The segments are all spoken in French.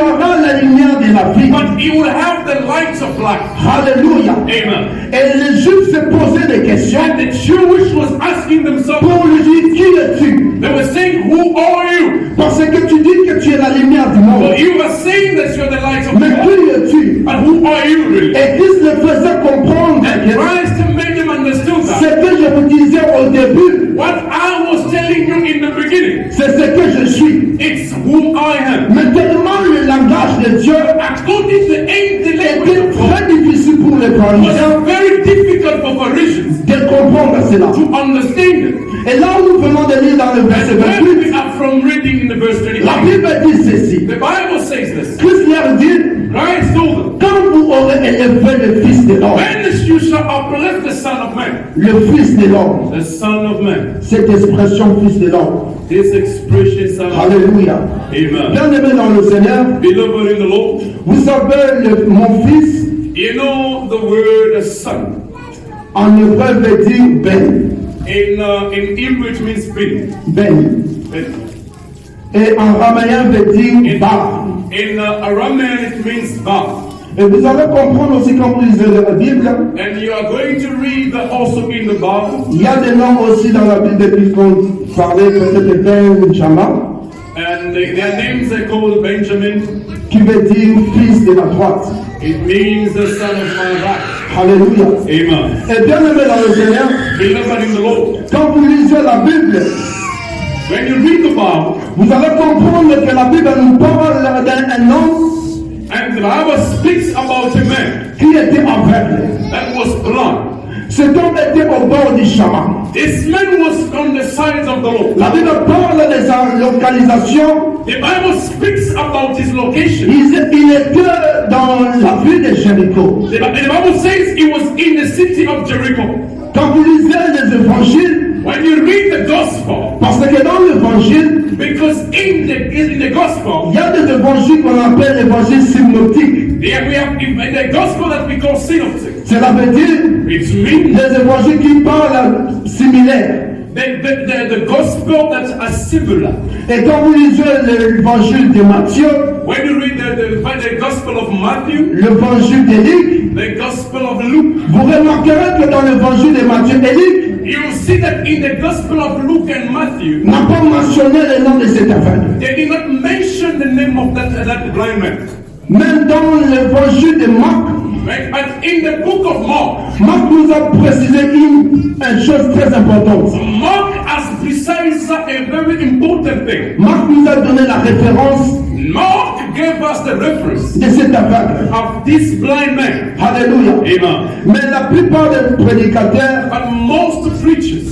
aura la lumière de la vie. but he will have the light of life. Alléluia. Amen. Et les Juifs se posaient des questions And the Jewish was asking themselves, pour lui dire qui es-tu? they were saying, who are you? Parce que tu dis que tu es la lumière du monde. Well, you are saying that you're the light of Mais God. qui es-tu? But who are you really? Et Christ le faisait comprendre And que Christ made them understand ce that. que je vous disais au début, What I was telling you in the beginning, c'est ce que je suis. it's who I am. Mais tellement le langage de Dieu According to the était language of God, très difficile pour les it pharisiens was very difficult for Parisians de comprendre cela. to understand it. Et là où nous venons de lire dans le verset And when 28, we are from reading in the verse la 25, Bible dit ceci. the Bible says this. Christ leur dit, Christ told them, quand vous aurez élevé le Fils de l'homme, when you shall uplift the Son of Man, le Fils de l'homme, the Son of Man, cette expression Fils de l'homme, this expression, Son of Man, alléluia. Amen. Bien aimé dans le Seigneur, Beloved in the Lord, vous savez, mon Fils, you know the word son. en hébreu veut dire ben, In Hebrew it means bin. ben. Ben. Et en araméen veut dire bar. In Aramean it means ba. Et vous allez comprendre aussi quand vous lisez la Bible, And you are going to read that also in the Bible. il y a des noms aussi dans la Bible qui sont parlés, peut-être Ben, Jama, And their names are called Benjamin. qui veut dire fils de la droite. It means the son of my right. Alléluia. Amen. Et bien aimé dans le Seigneur, Beloved in the Lord, quand vous lisez la Bible, when you read the Bible, vous allez comprendre que la Bible nous parle d'un homme and the Bible speaks about a man qui était aveugle. that was blind. Cet homme était au bord du chemin. This man was on the sides of the road. La Bible parle des localisations. The Bible speaks about his location. Il était dans la ville de Jéricho. The Bible says he was in the city of Jericho. Quand vous lisez les évangiles, When you read the gospel, parce que dans l'évangile, because in the gospel, il y a des évangiles qu'on appelle l'évangile synoptique. there we have in the gospel that we call synoptic. Cela veut dire It means les évangiles qui parlent similaires. the gospel that are similar. Et quand vous lisez l'évangile de Matthieu, When you read the gospel of Matthew, l'évangile de Luc, the gospel of Luke, vous remarquerez que dans l'évangile de Matthieu et Luc, you will see that in the gospel of Luke and Matthew, n'a pas mentionné le nom de cet aveugle. they did not mention the name of that blind man. Même dans l'évangile de Marc, Right? But in the book of Mark, Marc nous a précisé une chose très importante. Mark has precised a very important thing. Marc nous a donné la référence Mark gave us the reference de cet aveugle. of this blind man. Alléluia. Amen. Mais la plupart des prédicateurs But most preachers,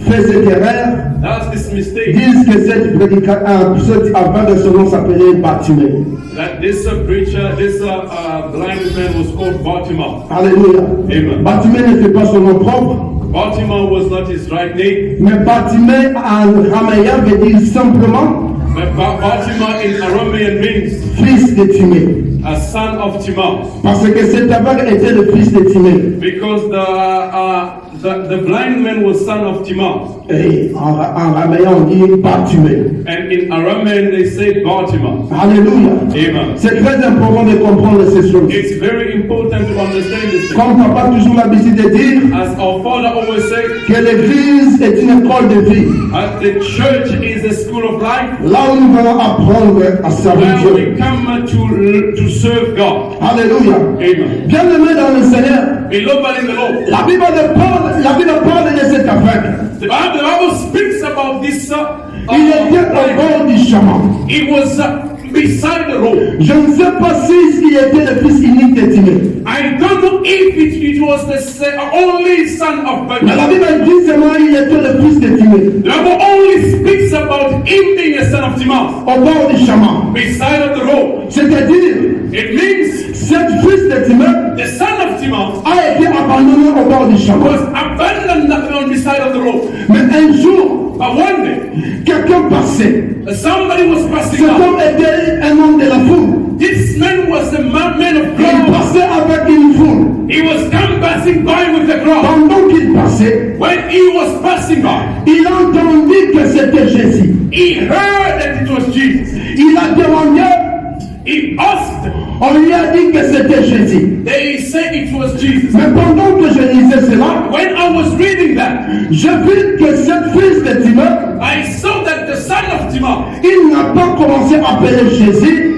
font cette erreur, that's this mistake, disent que cet aveugle son nom s'appelait Bartimée. that this preacher, this blind man was called Baltimore. Alléluia. Amen. Bartimée n'était pas son nom propre, Baltimore was not his right name, mais Bartimée en araméen veut dire simplement but Baltimore in Aramean means fils de Timée. a son of Timaeus. Parce que cet aveugle était le fils de Timée. Because the blind man was son of Timaeus. Et en araméen on dit Bartimée. And in Aramean they say Baltimore. Alléluia. Amen. C'est très important de comprendre ces choses. It's very important to understand this thing. Comme papa a toujours l'habitude de dire As our father always said, que l'église est une école de vie. the church is a school of life Là où nous allons apprendre à servir where we Dieu. come to serve God. Alléluia. Amen. Bien aimé dans le Seigneur, Beloved in the Lord, la Bible parle de cet aveugle. the Bible speaks about this. Il était au bord du chemin. He was beside the road. Je ne sais pas s'il était le fils unique de Timée. I don't know if it was the only son of Mais la Benjamin. Bible dit seulement qu'il était le fils de Timée. The Bible only speaks about him being a son of Timaeus, Au bord du chemin. beside of the road. C'est-à-dire, It means cet fils de Timée the son of Timaeus a été abandonné au bord du chemin. was abandoned on the side of the road. Mais un jour, But one day, quelqu'un passait. somebody was passing Cet out. homme était un homme de la foule. This man was a man of Il God. passait avec une foule. He was passing by with the crowd. Pendant qu'il passait, When he was passing by, il entendit que c'était Jésus. he heard that it was Jesus. Il a demandé, He On lui a dit que c'était Jésus. They said it was Jesus. Mais pendant que je lisais cela, When I was reading that, je vis que ce fils de Timon, I saw that the son of Timon, il n'a pas commencé à appeler Jésus,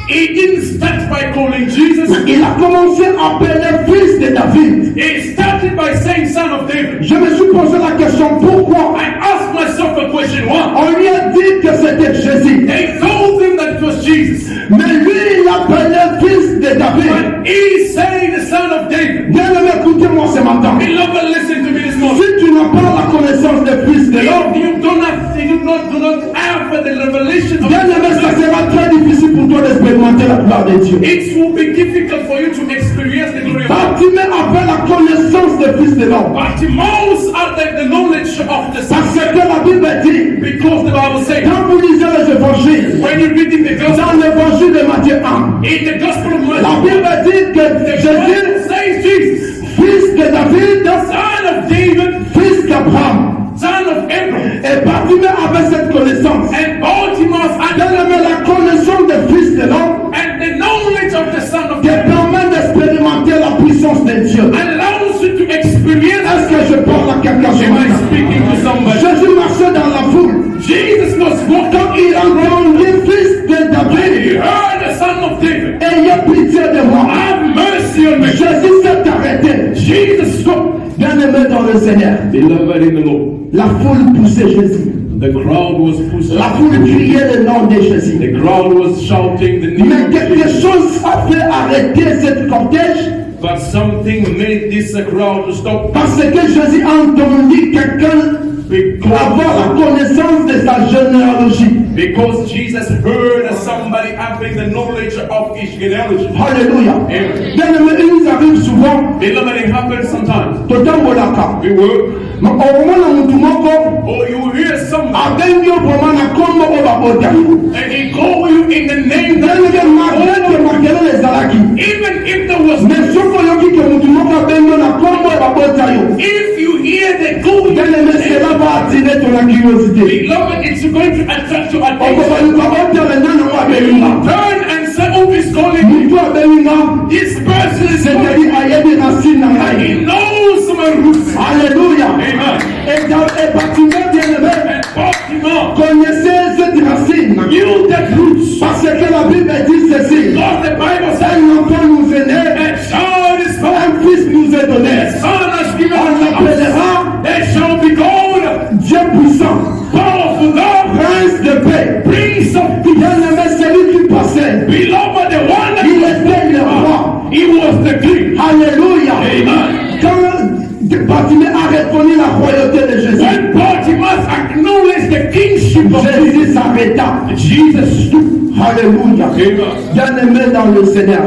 he didn't start by calling Jesus. il a commencé à appeler fils de David. He started by saying son of David. Je me suis posé la question pourquoi. I asked myself a question. Why? On lui a dit que c'était Jésus. They told him that it was Jesus. Mais lui, il appelait fils de David. But he said the son of David. Bien-aimé, écoutez-moi ce matin. Beloved, listen to me this morning. Si tu n'as pas la connaissance des fils de l'homme, If you do not have the revelation of bien-aimé, ça sera très difficile pour toi d'expérimenter la gloire de Dieu. it will be difficult for you to experience the glory of God. Bartimée avait la connaissance des fils de l'homme. Bartimaeus had the knowledge of the Parce son. que la Bible dit, Because the Bible says, quand vous lisez les évangiles, when you're reading the gospel, dans l'évangile de Matthieu 1, in the gospel of la Matthew, Bible dit que the Jésus, Bible says Jesus, fils de David, son of David, fils d'Abraham. son of Abraham. Et Bartimée avait cette connaissance. And Bartimaeus had Bien-aimé, la connaissance des fils de l'homme and the knowledge of the son of te David permet d'expérimenter la puissance de Dieu. allows you to experience. Est-ce que je parle à quelqu'un ce Am I matin? speaking to somebody? Jésus marchait dans la foule. Jesus was walking. Quand il entendit fils de He David, heard the son of David. ayez pitié de moi. Have mercy on me. Jésus s'est arrêté. Jesus spoke. Bien-aimé dans le Seigneur, Beloved in the Lord. la foule poussait Jésus. The crowd was pushing. La foule criait le nom de Jésus. The crowd was shouting the name Mais of quelque Jesus. chose a fait arrêter cette cortège But something made this crowd to stop parce que Jésus a entendu quelqu'un avoir la connaissance de sa généalogie. because Jesus heard somebody having the knowledge of his genealogy. Alléluia. Amen. Bien-aimé, il nous arrive souvent, Beloved, it happens sometimes. totambolaka. We work, Mais omona mutu moko or you hear somebody abengi yo vraiment na kombo oyo babota. and he call you in the name that Bien-aimé, malgré que makelele ezalaki, even if there was mais soki oyoki ke mutu moko abengi yo na kombo oyo babota yo, if you hear the call, bien-aimé, cela va attirer ton curiosité. beloved, it's going to attract your attention. Okobaluka otele nani ngo abengi nga. Turn and say, oh, he's calling me. Mutu abengi nga, This person is calling c'est-à-dire ayebi racine na me. ngai. He knows my roots. Alléluia. Amen. Et Bartimée, bien-aimé, And Baltimore, connaissez cette racine. knew that roots. Parce que la Bible dit ceci. Because the Bible says, Un enfant nous est né, a child is born, un fils nous est donné. a son has given On us. l'appellera They shall be called Dieu puissant, powerful God, prince de paix. Prince of Peace. Bien-aimé, celui qui passait, Beloved, the one that il était le roi. he was the king. Alléluia. Amen. Quand Bartimée a reconnu la royauté de Jésus, When Bartimaeus acknowledged the kingship of Jesus, Jésus s'arrêta. Jesus stood. Alléluia. Amen. Bien-aimé dans le Seigneur,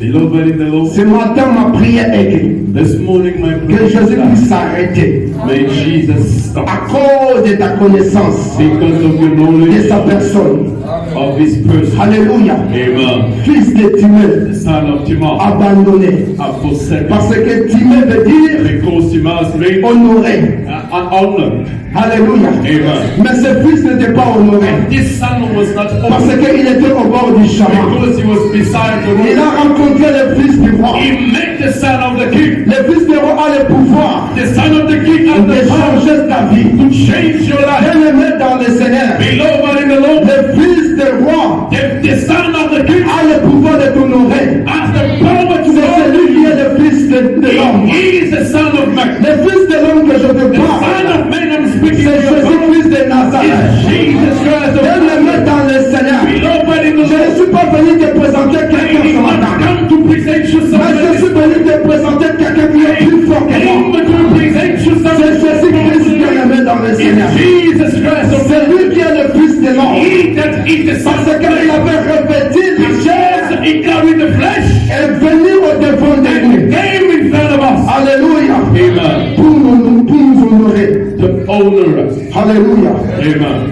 Beloved in the Lord, ce matin ma prière est this morning my que prayer Jésus is puisse that s'arrêter may Jesus stop à cause de ta connaissance because of your de knowledge sa personne. of his person. Alléluia. Amen. Fils de Timée, The son of Timon, abandonné. forsaken. Parce que Timée veut dire Because Timon's made honoré. an honor. Alléluia. Amen. Mais ce fils n'était pas honoré This son was not parce honored qu'il était au bord du chemin. because he was beside the Il road. a rencontré le fils du roi. He met the son of the king. Le fils du roi a le pouvoir The son of the king has de the power changer ta vie. to change your life. Bien-aimé dans le Seigneur, Beloved in the Lord, le fils du roi the son of the king a le pouvoir de t'honorer. has the power to C'est celui qui est le fils de l'homme. He is the son of man. Le fils de l'homme que je te The son parle, of man I'm speaking c'est to you about Jésus-Christ de Nazareth. is Jesus Christ of Bien-aimé dans le Seigneur, Beloved in the je ne Lord, suis pas venu te présenter I quelqu'un did ce not matin. come to present you Mais je somebody. suis venu te présenter quelqu'un qui est plus fort que moi. I came to present you C'est somebody. Jésus-Christ bien-aimé dans le Seigneur. It's Jesus Christ of C'est lui qui est le fils de l'homme. He that is the son Parce of qu'il man. avait revêtu la chair Yes, he carried the flesh et venu au devant de and nous. came in front of us. Alléluia. Amen. Pour nous honorer. To honor us. Alléluia. Amen.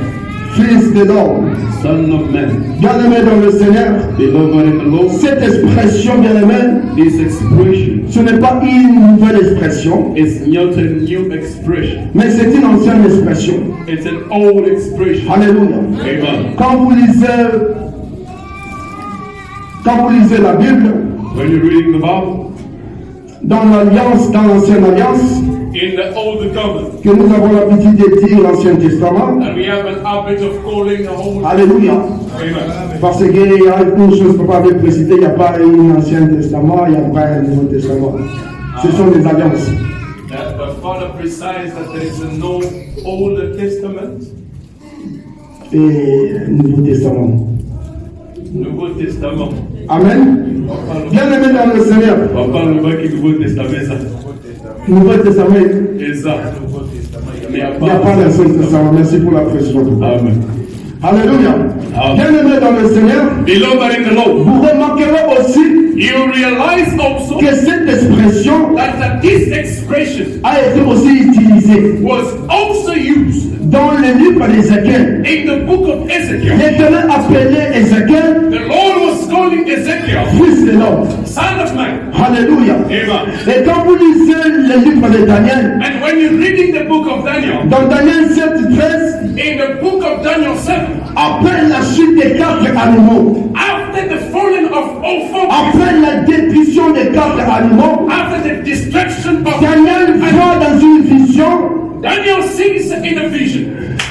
Fils de l'homme. Son of man. Bien-aimé dans le Seigneur, Beloved in the Lord, cette expression, bien-aimé, this expression ce n'est pas une nouvelle expression, is not a new expression. mais c'est une ancienne expression. It's an old expression. Alléluia. Amen. Quand vous lisez Quand vous lisez la Bible, When you're reading the Bible, dans l'Alliance, dans l'Ancienne Alliance, in the Old Covenant, que nous avons l'habitude de dire l'Ancien Testament, and we have an habit of calling the whole. Alléluia. Amen. Parce qu'il y a une chose que papa avait précisé, il n'y a pas un Ancien Testament, il n'y a pas un Nouveau Testament. Ce sont des alliances. But Father precised that there is no Old Testament, Et un Nouveau Testament. Nouveau Testament. Amen. Bien aimé dans le Seigneur, Papa, le bac est Nouveau Testament, ça. Nouveau Testament, Et ça. Mais il n'y a pas d'Ancien Testament. Merci pour la précision. Amen. Alléluia. Amen. Bien aimé dans le Seigneur, Beloved in the Lord, vous remarquerez aussi you realize also que cette expression that this expression a été aussi utilisée was also used dans le livre d'Ézéchiel. in the book of Ezekiel. L'Éternel appelait Ézéchiel The Lord was calling Ezekiel fils de l'homme. son of man. Alléluia. Amen. Et quand vous lisez le livre de Daniel, And when you're reading the book of Daniel, dans Daniel 7:13, in the book of Daniel 7, après la chute des 4 animaux, after the falling of all four, après la détruction des 4 animaux, after the destruction of Daniel voit dans une vision, Daniel sees in a vision,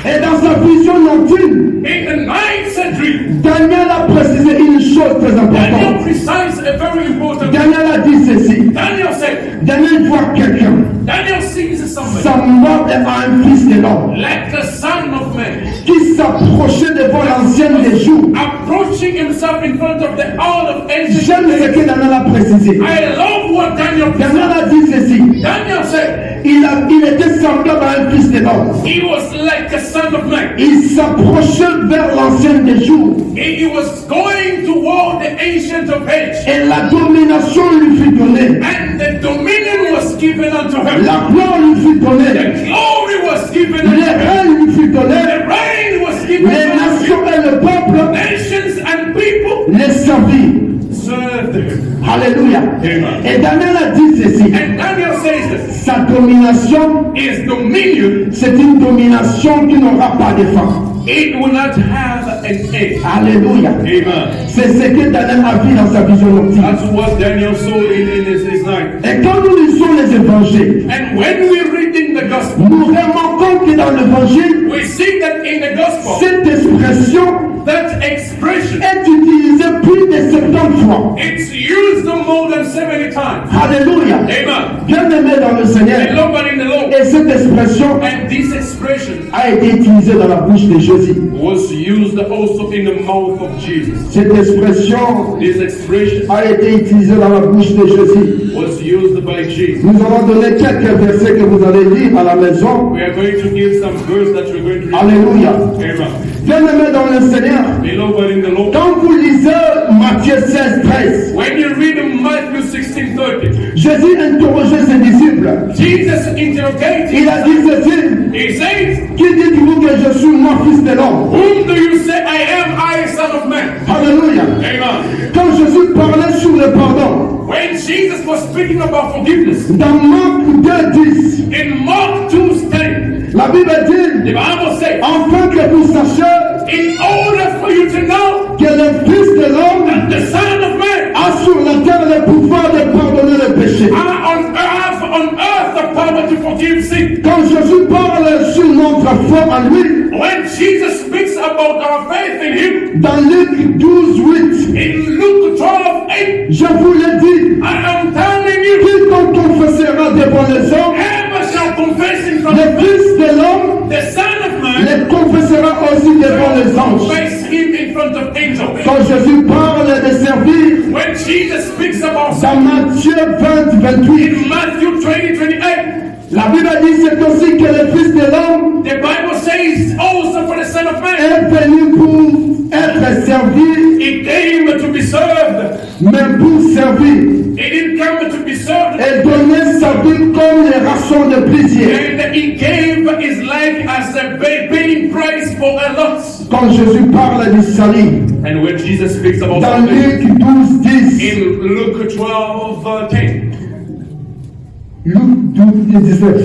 et dans sa vision nocturne, in the night's dream. Daniel a précisé une chose très Daniel importante. precised a very important. Daniel a dit ceci. Daniel said, Daniel voit quelqu'un Daniel sees somebody semblable à un fils de l'homme like the son of man qui s'approchait devant l'ancienne des jours. approaching himself in front of the hall of ancient J'aime ce days. que Daniel a précisé. I love what Daniel Daniel precised. a dit ceci. Daniel said Il était semblable à un fils de l'homme. he was like a son of man. Il s'approchait vers l'ancienne des jours. He was going toward the ancient of age. Et la domination lui fut donnée. And the dominion was given unto him. La gloire lui fut donnée. The glory was given Le unto him. règne lui fut donné. The reign was given Les unto him. nations et le peuple Nations and people les servirent. served him. Alléluia. Amen. Et Daniel a dit ceci. And Daniel says this. Sa domination, His dominion, c'est une domination qui n'aura pas de fin. it will not have an end. Alléluia. Amen. C'est ce que Daniel a vu dans sa vision nocturne. That's what Daniel saw in his night. Et quand nous lisons les évangiles, And when we're reading the gospel, nous remarquons que dans l'évangile, we see that in the gospel, cette expression that expression, est utilisée plus de 70 fois. it's used more than 70 times. Alléluia. Amen. Bien aimé dans le Seigneur. Beloved in the Lord. Et cette expression And this expression a été utilisée dans la bouche de Jésus. was used also in the mouth of Jesus. Cette expression This expression a été utilisée dans la bouche de Jésus. was used by Jesus. Nous allons donner quelques versets que vous allez lire à la maison. We are going to give some verse that you're going to read. Alléluia. Amen. Bien aimé dans le Seigneur. Beloved in the Lord. Quand vous lisez Matthieu 16:13, When you read Matthew 16:30, Jésus interrogeait ses disciples. Jesus interrogated. Il a dit ceci. He says, Qui dites-vous que je suis, moi, fils de l'homme? whom do you say I am, I, son of man? Alléluia. Amen. Quand Jésus parlait sur le pardon, When Jesus was speaking about forgiveness, dans Marc 2:10, in Mark 2:10, la Bible the dit, Bible says, afin que vous sachiez in order for you to know que le Fils de l'homme that the Son of Man a sur la terre le pouvoir de pardonner le péché. are on earth the power to forgive sin. Quand Jésus parle sur notre foi en lui, When Jesus speaks about our faith in Him, dans Luc 12:8, in Luke 12:8, je vous le dis, I am telling you, quiconque confessera devant les hommes, whoever shall confess in front le of man, Fils de l'homme the Son of Man, le confessera aussi devant les anges. confess Him in front of angels. Quand Jésus parle de servir, When Jesus speaks about dans Matthieu 20:28, in Matthew 20:28, la Bible dit c'est aussi que le Fils de l'homme the Bible says also for the Son of Man, est venu pour être servi, He came to be served. mais pour servir He didn't come to be served. et donner sa vie comme les rations de plaisir. And He gave His life as a paying price for a loss. Quand Jésus parle du salut, And when Jesus speaks about dans salvation, Luc 12:10, in Luke 12:10, Luc 12:19,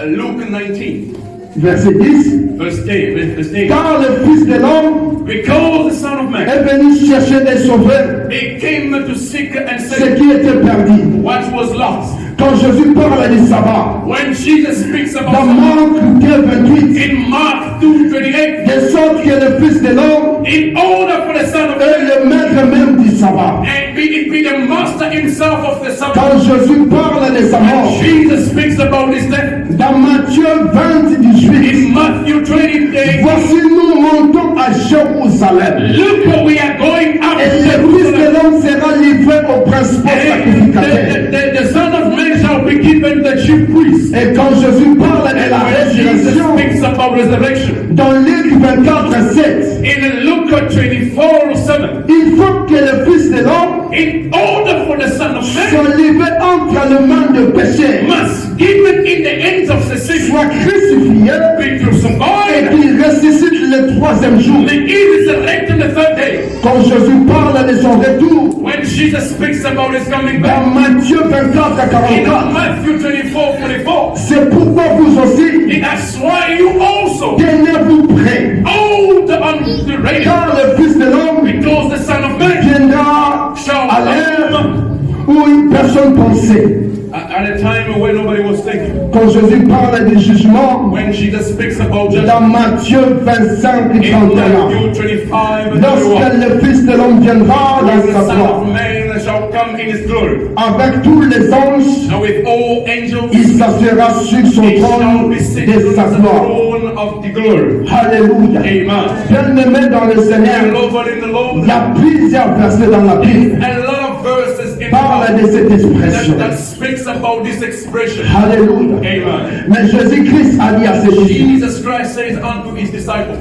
Luke 19, verset 10, verse 8. car le Fils de l'homme Because the Son of Man, est venu chercher des sauveurs he came to seek and ce save qui était perdu. what was lost. Quand Jésus parle du sabbat, When Jesus speaks dans about Marc 2:28, in Mark 2:28, de sorte que le Fils de l'homme in order for the Son of est Man le maître même du sabbat. and be the master himself of the Sabbath. Quand Jésus parle de sa mort, Jesus speaks about his death. dans Matthieu 20:18, In Matthew 20, voici nous montons à Jérusalem. look what we are going up Et to le Fils de Jerusalem. l'homme sera livré aux principaux And sacrificateurs. the Son of Man shall be given the chief priest. Et quand Jésus parle de la When Jesus résurrection, speaks about resurrection, dans Luc 24:7, in Luke 24:7, il faut que le Fils de l'homme in order for the Son of Man soit livré entre les mains de pécheurs, must given in the hands of the city, soit crucifié be et crucified, qu'il ressuscite le troisième jour. and he resurrected the third day. Quand Jésus parle de son retour, When Jesus speaks about his coming back, dans Matthieu 24:44, in Matthew 24:44, c'est pourquoi vous aussi, and that's why you also tenez-vous prêts, hold on the ready, car le Fils de l'homme because the Son of Man viendra shall à l'heure come où une personne pensait. at a time when nobody was thinking. Quand Jésus parle du jugement, When Jesus speaks about dans judgment, Matthieu 25 et in 31, Matthew 25 and 31, lorsque le Fils de l'homme viendra when dans the sa Son gloire, of Man shall come in his glory, avec tous les anges, and with all angels, il s'assera sur son he shall trône be seated de sa on the gloire. throne of the glory. Alléluia. Amen. Bien-aimé dans le Seigneur, Beloved in the il Lord, y a plusieurs versets dans la Bible a lot of verses in the parlent Bible de cette expression. that speaks about this expression. Alléluia. Amen. Mais Jésus-Christ a dit à ses disciples, Jesus Christ says unto his disciples,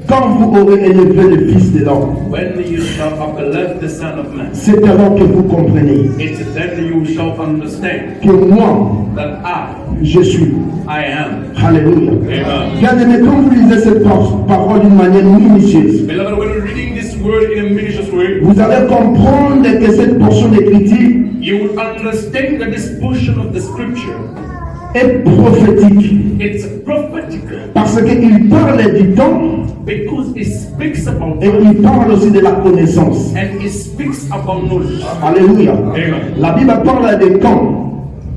quand vous aurez élevé le Fils de l'homme, when you shall uplift the Son of Man, c'est alors que vous comprenez it's then you shall understand que moi, that je suis. I am. Alléluia. Amen. Bien-aimé, quand vous lisez cette parole d'une manière minutieuse, Beloved, when you're reading this word in a minutious way, vous allez comprendre que cette portion d'écriture you will understand that this portion of the scripture, est prophétique. it's prophetic Parce qu'il parle du temps because it speaks about et il parle aussi de la connaissance. and it speaks about knowledge. Alléluia. Amen. La Bible parle de quand.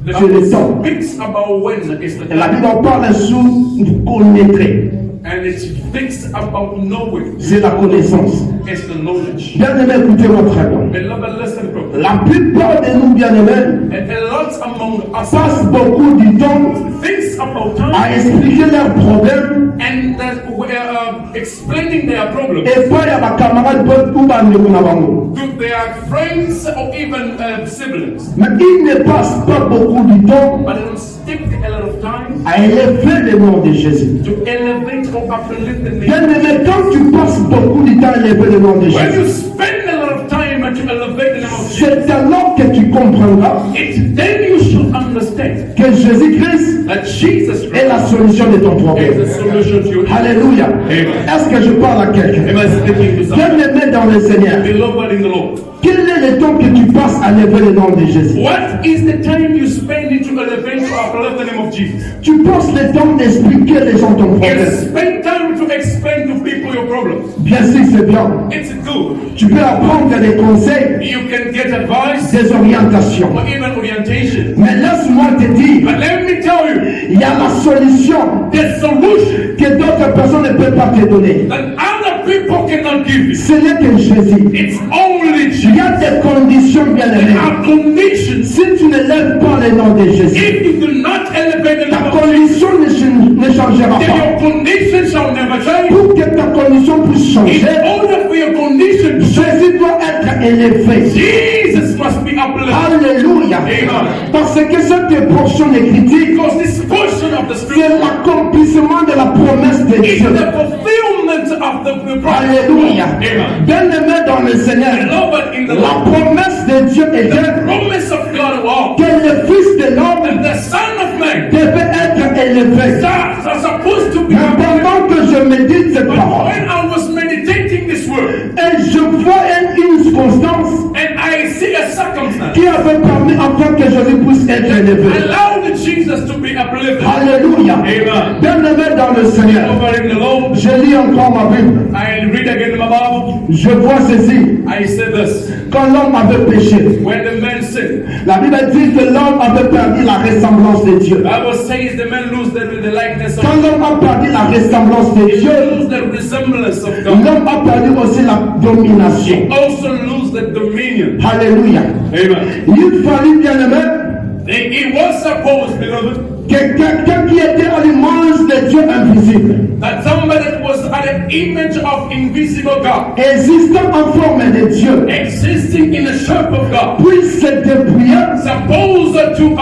The C'est le temps. Bible speaks about when is the Et la time, Bible parle sur vous connaîtrez. and it speaks about knowing. C'est la connaissance. It's the knowledge. Bien-aimé, écoutez-moi très bien. Beloved, listen properly. La plupart de nous, bien-aimés, A lot among us passent beaucoup du temps thinks about time à expliquer leurs problèmes and that we are explaining their problems et pas à ma camarade ou bandeko na bango. to their friends or even siblings. Mais ils ne passent pas beaucoup du temps But they don't stick a lot of time à élever le nom de Jésus. to elevate or uplift the name. Bien-aimé, quand tu passes beaucoup de temps à élever le nom de When you Jésus, spend a lot of time to elevate the name of Jesus, c'est alors que tu comprendras it's then you should understand que Jésus-Christ that Jesus est Christ la solution de ton is problème. the solution to your Alléluia. Amen. Est-ce que je parle à quelqu'un? Am I speaking to someone? Bien-aimé dans le Seigneur, Beloved in the Lord, quel est le temps que tu passes à élever le nom de Jésus? what is the time you spend to elevate or uplift the name of Jesus? Tu passes le temps d'expliquer les gens ton You problème. spend time to explain to people your problems. Bien sûr, c'est bien. It's good. Tu peux apprendre des conseils, You can get advice des orientations. or even orientation. Mais laisse-moi te dire, But let me tell you, il y a la solution the solution que d'autres personnes ne peuvent pas te donner. that other people cannot give you. Ce n'est que Jésus. It's only Il Jesus. y a des conditions bien There aimées. are conditions. Si tu ne lèves pas le nom de Jésus, If you do not elevate the ta name of Jesus, condition ne changera then pas. your condition shall never change. Pour que ta condition puisse In changer, order for your condition to change, Jésus doit être élevé. Jesus must be uplifted. Alléluia. Amen. Parce que cette portion d'écriture, Because this portion of the c'est scripture l'accomplissement de la promesse de is Dieu. the fulfillment of the promise. Alléluia. Amen. Bien-aimé dans le Seigneur, Beloved in the la Lord, promesse de Dieu est the promise of God was que le Fils de l'homme that the Son of Man devait être élevé. stars are supposed to be Mais uplifted. pendant que je médite cette But parole, when I was meditating this word, et je vois une circonstance and I see a circumstance qui avait permis enfin que Jésus puisse être élevé. allowed Jesus to be uplifted. with them. Alléluia. Amen. Bien-aimé dans le Seigneur, Over in the Lord, je lis encore ma Bible. I read again my Bible. Je vois ceci. I said this. Quand l'homme avait péché, When the man sinned, la Bible dit que l'homme avait perdu la ressemblance de Dieu. Bible says the man lose the likeness of Quand l'homme a perdu la ressemblance de He Dieu, lose the resemblance of God. l'homme a perdu aussi la domination. Also lose the dominion. Alléluia. Amen. Il fallait, bien-aimé, It was supposed, beloved, que quelqu'un qui était à l'image de Dieu invisible, that somebody that was at the image of invisible God, existant en forme de Dieu, existing in the shape of God, puisse se dépouiller, supposed to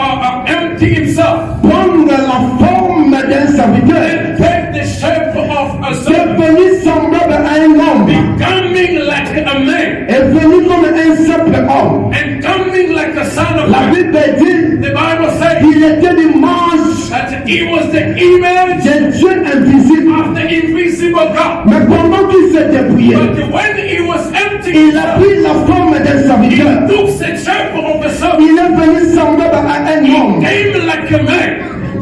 empty himself, prendre la forme d'un serviteur, and take the shape of a servant, devenir semblable à un homme, coming like a man, et venir comme un simple homme. and coming like a son of La man. Bible dit The Bible says qu'il était l'image that he was the image de Dieu invisible. of the invisible God. Mais pendant qu'il se dépouillait, But when he was empty, il a pris la forme d'un he serviteur. took the shape of a servant, Il est venu semblable à un homme came like a man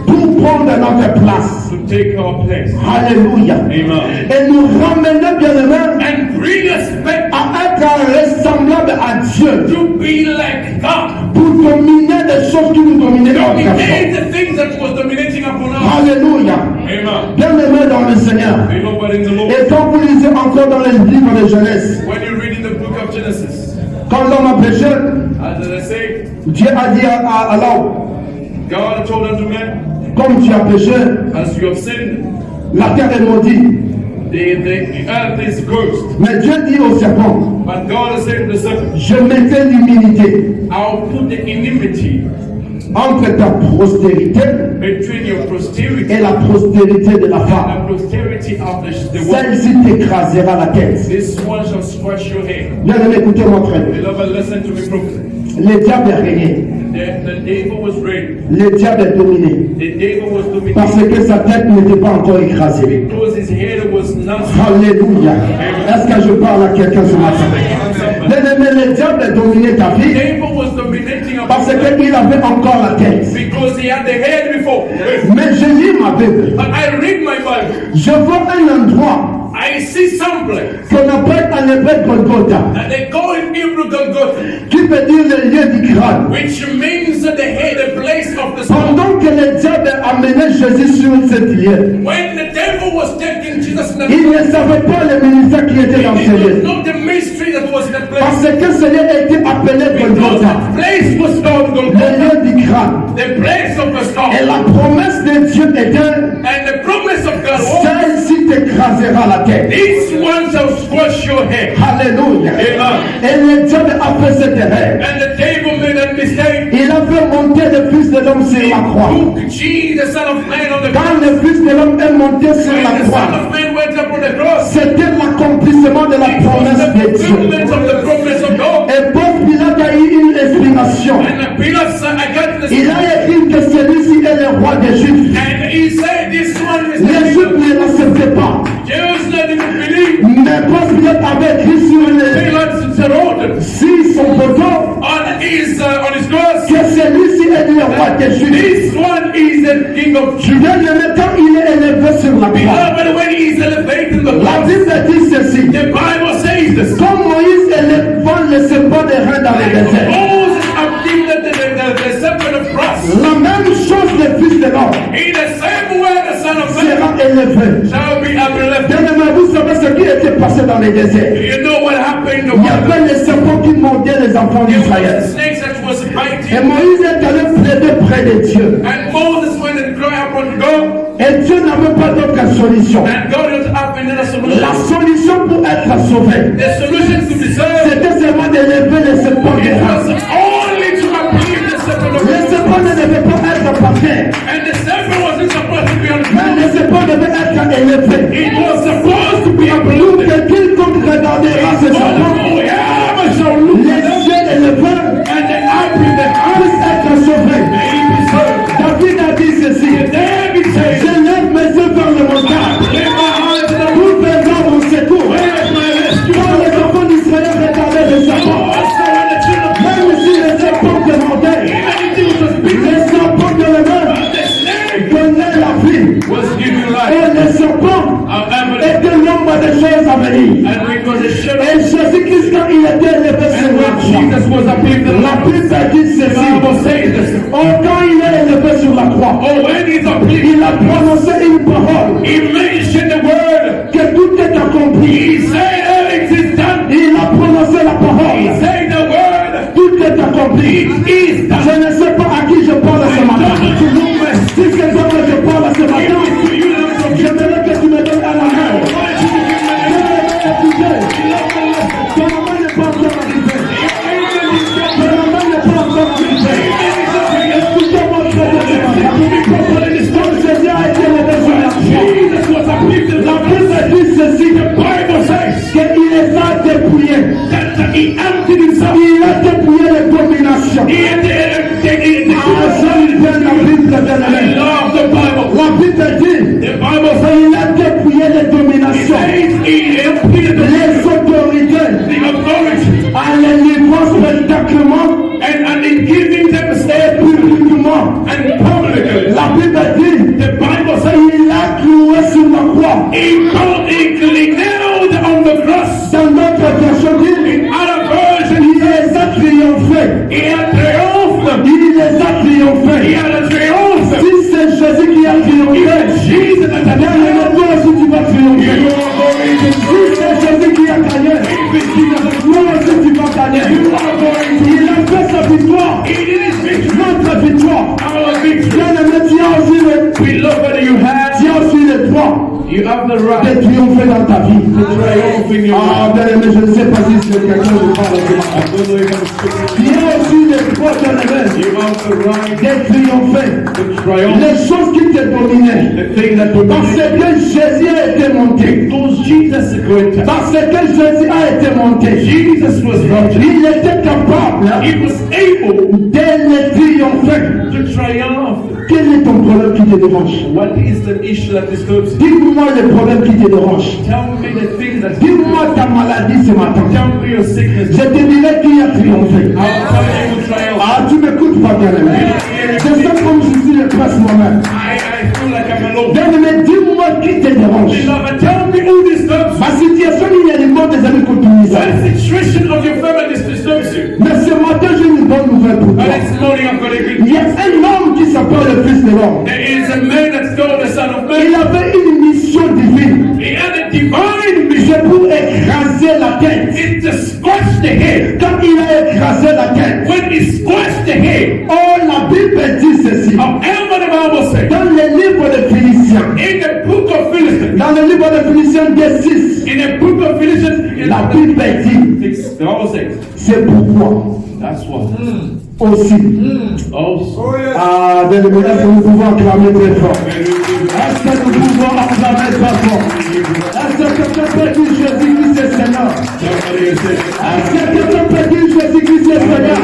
pour prendre notre place. to take our place. Alléluia. Amen. Et nous ramener, bien-aimés, And bring us back à être ressemblable à Dieu to be like God. pour dominer les choses qui nous dominaient We autrefois. made the things that was dominating upon us. Alléluia. Amen. Bien-aimés dans le Seigneur. Beloved in the Lord. Et quand vous lisez encore dans les livres de Genèse, When you read in the book of Genesis, quand l'homme a péché, as I say, Dieu a dit à l'homme, God told unto man, comme tu as péché, as you have sinned, la terre est maudite. the earth is cursed. Mais Dieu dit au serpent, But God has said to the serpent, je mettrai l'humilité I'll put the enmity entre ta postérité between your posterity et la postérité de la and femme. the posterity of the woman. Celle-ci t'écrasera la tête. This one shall squash your head. Bien aimé, écoutez-moi très bien. Beloved, listen to me properly. Le diable est régné. The devil was reigning. Le diable est dominé. The devil was Parce dominating que sa tête n'était pas encore écrasée. because his head was not. Alléluia. Est-ce que je parle à quelqu'un ce matin? Bien aimé, le diable a dominé ta The vie devil was dominating parce upon them qu'il avait encore la tête. because he had the head before. Mais je lis ma Bible. But I read my Bible. Je vois un endroit I see someplace qu'on appelle en hébreu Golgotha, that they call in Hebrew Golgotha, qui veut dire le lieu du crâne. which means the head, the place of the skull. Pendant que le diable amenait Jésus sur cette lieu, When the devil was taking Jesus in il the ne savait pas le ministère qui était dans ce he lieu. did not know the mystery that was in that place. Parce que ce lieu était appelé Because Golgotha, that place was called le Golgotha, lieu du crâne. the place of the skull. Et la promesse de Dieu était, And the promise of God was, celle-ci t'écrasera la tête. this one shall squash your head. Alléluia. Amen. Et le diable a fait cette erreur. And the devil made that mistake. Il a fait monter le Fils de l'homme sur la croix. Took Jesus, the Son of Man, on the cross. Quand le Fils de l'homme est monté sur When la the Son croix, of Man went up on the cross, c'était l'accomplissement de la it was promesse the de Dieu. fulfillment of the promise of God. Et Ponce Pilate a eu une inspiration. And the Pilate said, I got this. Il a écrit que celui-ci est le roi des Juifs. And he said, this one is Les the Juifs ne l'acceptaient pas. Jews didn't believe. Mais Ponce Pilate avait écrit sur Pilate wrote si son poteau on his cross, que celui-ci est le roi des Juifs. this one is the King of Judah. Bien aimé, quand il est élevé sur la croix, Beloved, when he is elevated in the la cross, Bible dit ceci. the Bible says this. Comme Moïse élevant le serpent des reins dans le désert, Moses upgraded the serpent of brass. la même chose le Fils de l'homme In the same way, the Son of Man sera élevé. shall be uplifted. Bien aimé, vous savez ce qui était passé dans le désert. You know what happened in the Il y world? avait les serpents qui mordaient les enfants There d'Israël. was snakes that was Et biting. Moïse est allé plaider près de Dieu. And Moses went and cried upon God. Et Dieu n'avait pas d'autre solution. And God didn't have another solution. La solution pour être sauvé, The solution to be saved c'était seulement d'élever les serpents des was reins. only to uplift the serpent of Les brass. serpents ne devaient pas être par terre, And the serpent wasn't supposed to be on the mais ground. les serpents devaient être élevés. It was supposed to be Pour uplifted. que quiconque regardera ce serpent, Oh, yeah, but shall look les at them. cieux élevés And the uplift the house. puissent être sauvés. May be served. David a dit ceci, David said, je lève mes yeux vers le montagne, lift my eyes to the pour venir mon secours. Where is my rescue? Quand les enfants d'Israël venir. And because it should Et Jésus-Christ, quand il était élevé sur and la when croix, Jesus was uplifted, la Bible dit the ceci. Bible says this. Oh, quand il est élevé sur la croix, Oh, when he's uplifted, il a prononcé une parole he mentioned the word. que tout est accompli. He said everything is done. Il a prononcé la He parole. said the word. Tout est accompli. Is done. Je ne sais pas à qui je parle ce matin. Si c'est toi que je parle ce matin, j'aimerais que tu me donnes à la main. Ton maman n'est pas encore arrivée. Ton maman n'est pas encore arrivée. Écoutez-moi très bien. Quand Jésus a été levé sur la croix, la Bible dit ceci, qu'il les a dépouillés. Il a dépouillé les dominations. La Bible dit, il a dépouillé les dominations, les autorités, en les livrant spectaclement And in giving them a et step publiquement. and publicly, La Bible dit, the Bible says il a cloué sur la croix. he nailed on the cross. Dans notre version dit, In other version, il les a triomphés. he had triumphed. Il les a He triomphés. had a triumph. Si c'est Jésus qui a triomphé, Jesus at the bien time, toi aussi tu vas triompher. you are going to Si c'est Jésus qui a gagné, toi aussi tu vas gagner. Il a fait sa victoire, He did his victory. notre victoire. Our victory. Bien-aimé, tu as aussi We love that you have. tu as aussi le droit You have the de right triompher dans ta vie. to triumph in your Ah, life. bien-aimé, je ne sais pas si c'est quelqu'un qui parle ce matin. I don't know if I'm speaking. Tu as aussi le droit, bien-aimé, You have the right de triompher. to triumph. Les choses qui te dominaient. The thing that Parce dominates. que Jésus a été monté. Because Jesus is great. Parce que Jésus a été monté. Jesus was righteous. Il était capable He was able de le triompher. to triumph. Quel est ton problème qui te dérange? What is the issue that disturbs you? Dis-moi le problème qui te dérange. Tell me the thing that Dis-moi ta maladie ce matin. Tell me your sickness. Je te dirai qui a triomphé. I'll tell you to triumph. Ah, tu m'écoutes pas, bien-aimé. Je sens comme je suis le prince moi-même. I feel like I'm alone. Bien-aimé, dis-moi qui te dérange. Beloved, tell me who disturbs you. Ma situation, il y a des mots des amis continuent ça. What situation of your family disturbs you? Mais ce matin, j'ai une bonne nouvelle pour toi. And this morning I've got a good Il y a un homme qui s'appelle le Fils de l'homme. There is a man that's called the Son of Il Man. avait une mission divine. He had a divine mission. C'est pour écraser la tête. It's to squash the head. Quand il a écrasé la tête, When he squashed the head, oh, la Bible dit ceci. however the Bible says, Dans le livre de Philippiens, in the book of Philippians, dans le livre de Philippiens 2:6, in the book of Philippians, la Bible dit, the Bible says, c'est pourquoi that's what. aussi. Also, Ah, bien évidemment, est-ce que nous pouvons acclamer très fort? Est-ce que nous pouvons acclamer très fort? Est-ce que quelqu'un peut dire Jésus-Christ est Seigneur? somebody says, Est-ce que quelqu'un peut dire Jésus-Christ est Seigneur?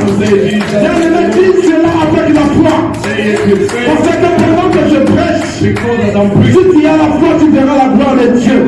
Bien aimé, dis cela avec la foi. say it with faith, Parce que pendant que je prêche, because as I'm si preaching, tu as la foi, tu verras la gloire de Dieu.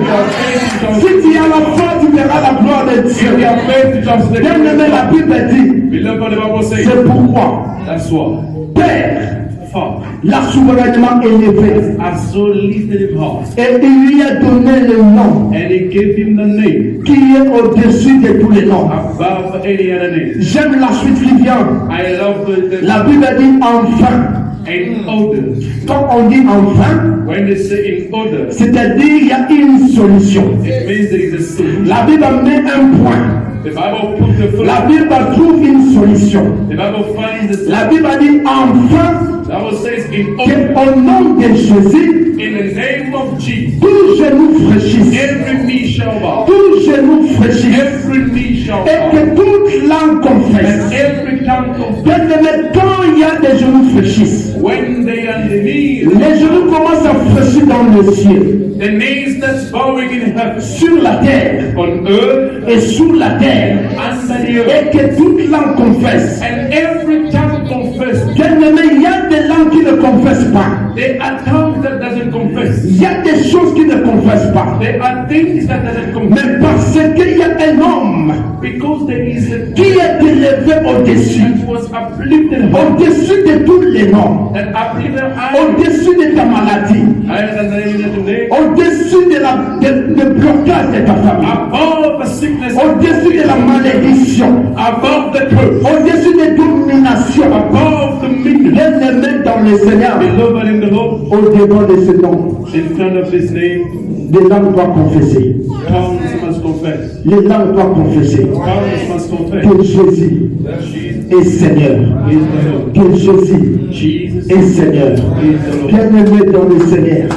Si tu as la foi, tu verras la gloire de Dieu. we have faith to just Bien aimé, la Bible dit, Beloved, what the Bible says, c'est pourquoi that's what. Père Father l'a souverainement élevé has so lifted him high, et il lui a donné le nom and he gave him the name qui est au-dessus de tous les noms. above any other name. J'aime la suite qui vient. I love the La Bible dit enfin. in order. Quand on dit enfin, When they say in order, c'est-à-dire il y a une solution. it means there is a solution. La Bible met un point. The Bible puts the La first. Bible trouve une solution. The Bible finds the La Bible dit enfin The Bible says in order. qu'au nom de Jésus, In the name of Jesus, tout genou fléchisse. every knee shall bow. Tout genou fléchisse. Every knee shall Et bow. que toute langue And confesse. every tongue confess. Bien-aimé, quand il y a des genoux fléchissent, When they are the knees, les genoux commencent à fléchir dans le ciel, the knees that's bowing in heaven, sur la terre on earth, et sous la terre. under the earth. Et que toute langue confesse. And every tongue confess. Bien-aimé, il y a des langues qui ne confessent pas. There are tongues that doesn't confess. Il y a des choses qui ne confessent pas. There are things that doesn't confess. Mais parce qu'il y a un homme Because there is a qui est élevé au-dessus, that was uplifted high, au-dessus de tous les noms, that uplifted high, au-dessus de ta maladie, higher than any other name, au-dessus de blocage de ta famille, above the sickness, au-dessus de la malédiction, above the curse, au-dessus des dominations. above the meekness, Bien-aimé dans le Seigneur, beloved in the Lord, au-devant de ce nom, in front of His name, les langues doivent confesser. tongues must confess, Les langues doivent confesser tongues must confess. que Jésus Jesus est Seigneur. is the Lord. Que Jésus Jesus est Seigneur. is the Lord. Bien-aimé dans le Seigneur,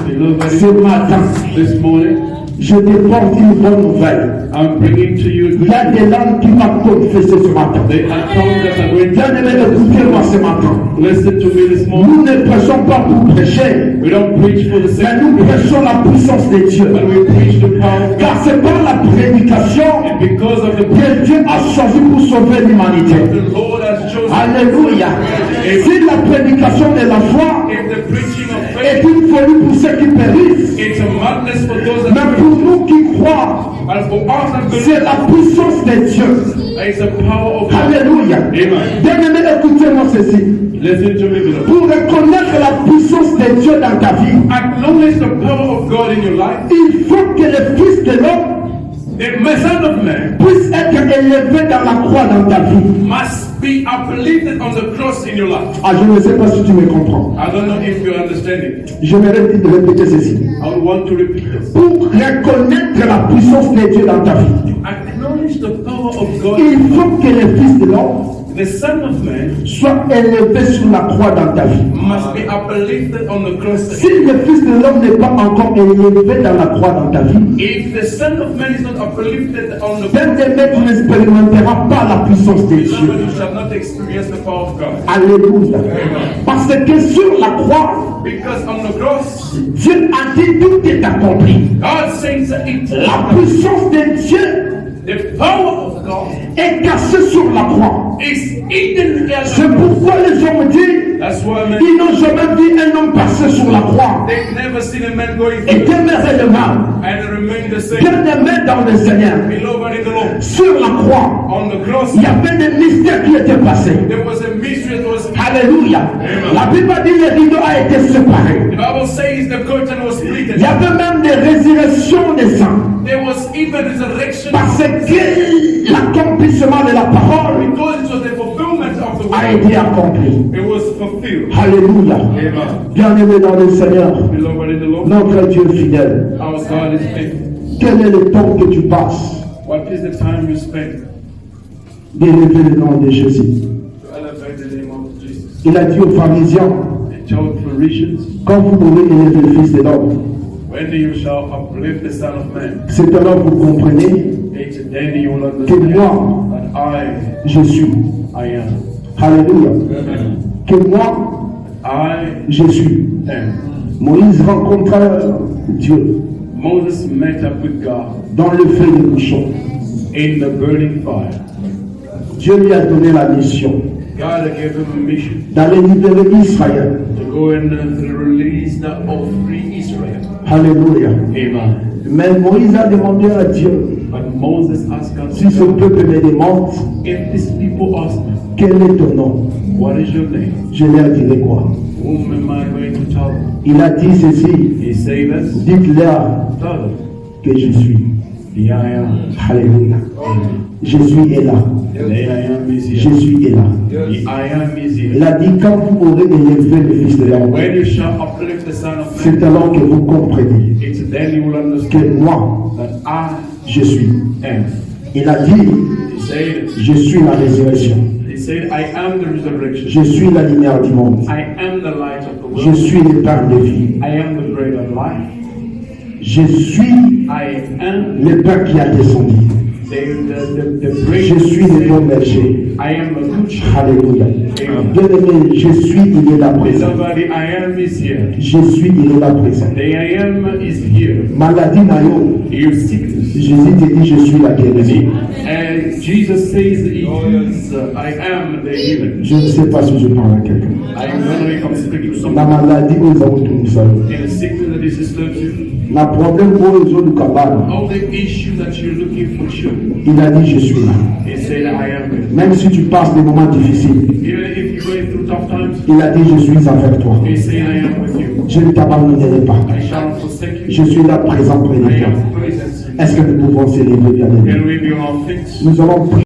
ce matin, This morning, je te porte une bonne nouvelle. I'm bringing to you Il y a des langues qui vont confesser ce matin. the tongues that are going to Bien-aimé, écoutez-moi ce matin. listen to me this morning. Nous ne prêchons pas pour prêcher, We don't preach for the mais sake, nous prêchons la puissance de Dieu. but we preach the power of God. Car c'est par la prédication And because of the que Dieu a choisi pour sauver l'humanité. the Lord has chosen, Alléluia. Si la prédication de la foi if the preaching of est faith, une folie pour ceux qui périssent, it's a madness for those that mais pour nous qui croient, and for us that believe, c'est la puissance de Dieu. it's the power of God. Alléluia. Amen. Bien-aimé, écoutez-moi ceci. Listen to me, beloved. Pour reconnaître la puissance de Dieu dans ta vie, Acknowledge the power of God in your life. il faut que le Fils de l'homme The Son of Man puisse être élevé dans la croix dans ta vie. must be uplifted on the cross in your life. Ah, je ne sais pas si tu me comprends. I don't know if you understand it. J'aimerais répéter ceci. I would want to repeat this. Pour reconnaître la puissance de Dieu dans ta vie, Acknowledge the power of God. il faut que le Fils de l'homme The Son of Man soit élevé sur la croix dans ta vie. must be uplifted on the cross. Si le Fils de l'homme n'est pas encore élevé dans la croix dans ta vie, If the Son of Man is not uplifted on the cross, bien-aimé, tu n'expérimenteras pas la puissance de Dieu. somebody shall not experience the power of God. Alléluia. Parce que sur la croix, Because on the cross, Dieu a dit tout est accompli. God says that it's La puissance de Dieu the power of God est cachée sur la croix. is hidden here. C'est pourquoi les hommes disent, That's why man, ils n'ont jamais vu un homme passer sur la croix they've never seen a man going et through demeurer le mal. and remain the same. Bien-aimé dans le Seigneur, Beloved in the Lord, sur la croix, on the cross, il y avait des mystères qui étaient passés. there was a mystery that was. Alléluia. La Bible dit que le rideau a été séparé. The Bible says the curtain was Il split. y avait même des résurrections des saints. There was even resurrection Parce que l'accomplissement de la parole because it was the fulfillment of the a word. été accompli. It was fulfilled. Alléluia. Amen. Bien-aimé dans le Seigneur, Beloved in the Lord, notre Dieu fidèle, our God is faithful. quel est le temps que tu passes What is the time you spend d'élever le nom de Jésus? to elevate the name of Jesus? Il a dit aux pharisiens, The child Pharisees, quand vous pourrez élever le Fils de l'homme, when you shall uplift the Son of Man, c'est alors que vous comprenez it's then you will que understand moi, that je suis. I am. Alléluia. Amen. Que moi, I je suis. am. Moïse rencontra Dieu Moses met up with God dans le feu des bouchons. in the burning fire. Dieu lui a donné la mission God gave him a mission d'aller libérer Israël. to go and release the of free Israel. Alléluia. Amen. Mais Moïse a demandé à Dieu, But Moses asked God, si ce peuple me demande, if these people ask me, quel est ton nom? what is your name? Je leur dirai quoi? Whom am I going to tell them? Il a dit ceci, He said this, dites-leur tell them, que je suis. the I am. Alléluia. Je suis est là. The I am is Je here. suis est là. The I am is Il here. a dit, quand vous aurez élevé le Fils de l'homme, When you shall uplift the Son of Man, c'est alors que vous comprenez it's then you will que understand moi, that I je suis. am. Il a dit, He said, je suis la résurrection. he said, I am the resurrection. Je suis la lumière du monde. I am the light of the Je world. suis le pain de vie. I am the bread of life. Je suis I am le pain qui a descendu. the bread. Je suis le bon berger. I am a good shepherd. Alléluia. Bien-aimé, je suis, il est là présent. Somebody, I am is here. Je suis, il est là présent. The I am is here. Maladie nayo. Your sickness. Jésus te dit, je suis la guérison. And Jesus says he is, I am the healer. Je ne sais pas si je parle à quelqu'un. I don't know if I'm speaking to La someone. maladie, nous avons tout ça. In a sickness that is disturbed you. Le problème pour les autres du cabane, All the issues that you're looking for children. Il a dit, je suis là. He said, I am here. Même si tu passes des moments difficiles, Even if you're going through tough times, il a dit, je suis avec toi. He said, I am with you. Je ne t'abandonnerai pas. I shall not forsake you. Je suis là présent près de I toi. am present. Est-ce que nous pouvons célébrer, bien aimé? Can we be all fixed? Nous allons prier.